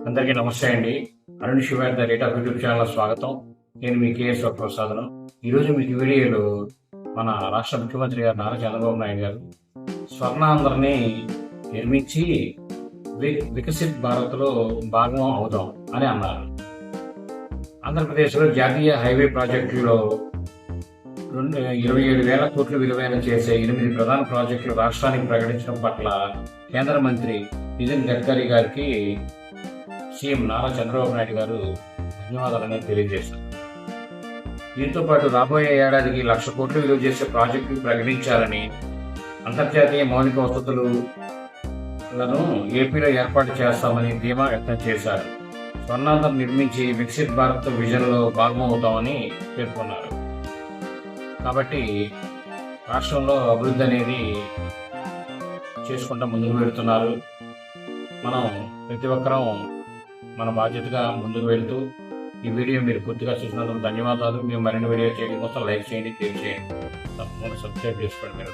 అందరికీ నమస్తే అండి. Arun Shiva the rate of YouTube channel స్వాగతం. నేను మీ కేఎస్ ప్రసాదను. ఈరోజు మీకు వీడియోలో మన రాష్ట్ర ముఖ్యమంత్రి గారు నారా చంద్రబాబు నాయుడు గారు స్వర్ణాంధ్రని నిర్మించి వికసిత్ భారత్లో భాగం అవుతాం అని అన్నారు. ఆంధ్రప్రదేశ్లో జాతీయ హైవే ప్రాజెక్టులో 27,000 కోట్ల విలువైన చేసే 8 ప్రధాన ప్రాజెక్టులు రాష్ట్రానికి ప్రకటించడం పట్ల కేంద్ర మంత్రి నితిన్ గడ్కరీ గారికి సీఎం నారా చంద్రబాబు నాయుడు గారు ధన్యవాదాలని తెలియజేశారు. దీంతో పాటు రాబోయే ఏడాదికి 1,00,000 కోట్లు విలువ చేసే ప్రాజెక్టులు ప్రకటించాలని, అంతర్జాతీయ మౌలిక వసతులను ఏపీలో ఏర్పాటు చేస్తామని ధీమా వ్యక్తం చేశారు. స్వర్ణాంధ్ర నిర్మించి వికసిత్ భారత్ విజన్లో భాగమవుతామని పేర్కొన్నారు. కాబట్టి రాష్ట్రంలో అభివృద్ధి అనేది చేసుకుంటూ ముందుకు వెళుతున్నారు. మనం ప్రతి ఒక్కరం మన బాధ్యతగా ముందుకు వెళ్తూ ఈ వీడియో మీరు పూర్తిగా చూసినందుకు ధన్యవాదాలు. మేము మరిన్ని వీడియో చేయడం కోసం లైక్ చేయండి, షేర్ చేయండి, తప్పకుండా సబ్స్క్రైబ్ చేసుకోండి.